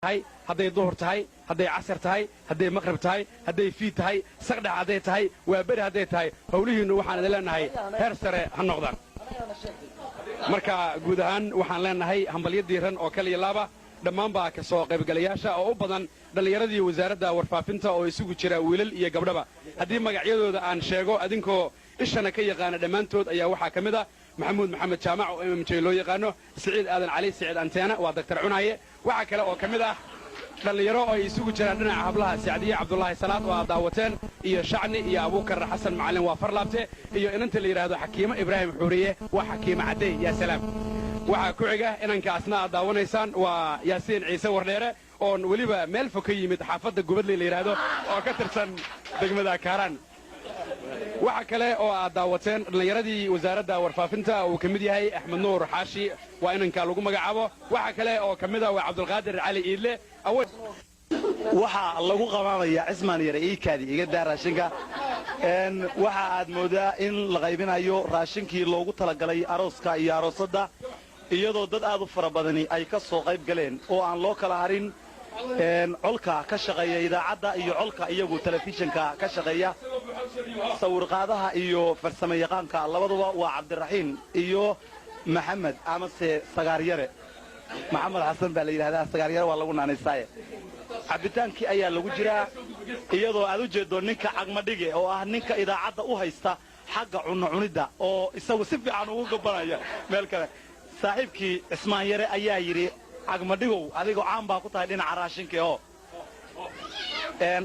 هاي هذي ظهر تهاي هذي عصر تهاي هذي مغرب تهاي هذي في تهاي سقدع هذي تهاي وبر هذي تهاي هوليه إنه وحنا لنا هرسر هالنقدان مركا جودهان وحنا لنا همبلية ديران أو كلي لابا دمان با كسoo qaybgalayaasha oo u badan dhalinyarada wasaaradda warfaafinta oo isugu jira wiilal iyo gabdhaba hadii magacyadooda aan sheego adinkoo ishana ka yaqaan dhamaantood ayaa waxa kamid ah maxamuud maxamed jaamac oo MMJ loo yaqaano Saciid Aadan Cali Saciid Anteena waa Dr. Cunaaye waxa kale oo kamid ah dhalinyaro oo isugu jira dhinaca hablaha Saciidiye Cabdullaahi Salaad oo daawateen iyo Shacni iyo Abuukar Xasan Macalin waa farlaabte iyo inanta la yiraahdo Xakiima Ibraahim Xuuriye waa Xakiima Caday ya salaam waxa ku xiga inankaasna daawanaysaan waa Yaasiin Ciise Wardheere oo waliba meel fog ka yimid xaafadda Gubadley la yiraahdo oo ka tirsan degmada Kaaraan waxa kale oo daawateen dhalinyaradii wasaaradda warfaafinta oo kamid yahay Axmed Nuur Xaashi waa inanka lagu magacaabo waxa kale oo kamid ah Cabdulqaadir Cali Iidle waxa lagu qabanaya Cismaan Yare Iikaadi iga daa raashinka waxa aad moodaa in la qaybinayo raashinkii loogu talagalay arooska iyo aroosada iyadoo dad aad u fara badani ay ka soo qayb galeen oo aan loo kala harin colka ka shaqeeya idaacadda iyo colka iyagu telefishinka ka shaqeeya sawirqaadaha iyo farsamayaqaanka labaduba waa Cabdiraxiin iyo Maxamed amase Sagaaryare Maxamed Xasan baa la yiraahdaa Sagaaryare waa lagu naanaysay cabitaankii ayaa lagu jiraa iyadoo aad u jeedo ninka cagmadhige oo ah ninka idaacadda u haysta xagga cunida oo isagu si fiican ugu gabanaya meel kale saaxiibkii Cismaan Yare ayaa yiri cagmadhigow adigoo caan baa ku tahay dhinaca raashinka oo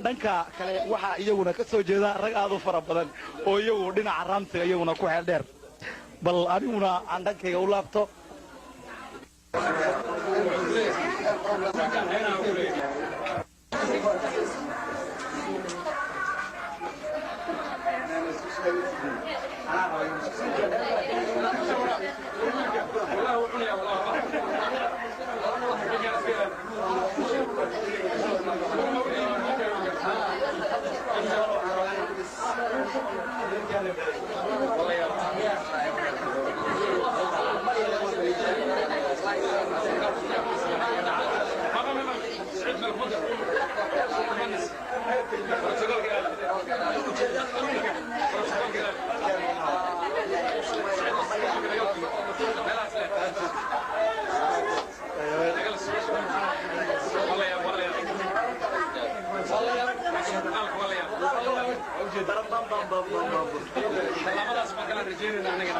dhanka kale waxa iyaguna ka soo jeeda rag aad u fara badan oo iyagu dhinaca raamsiga iyaguna ku xeel dheer bal aniguna aan dhankayga u laabto labadaas ma kala rajeynayna anaga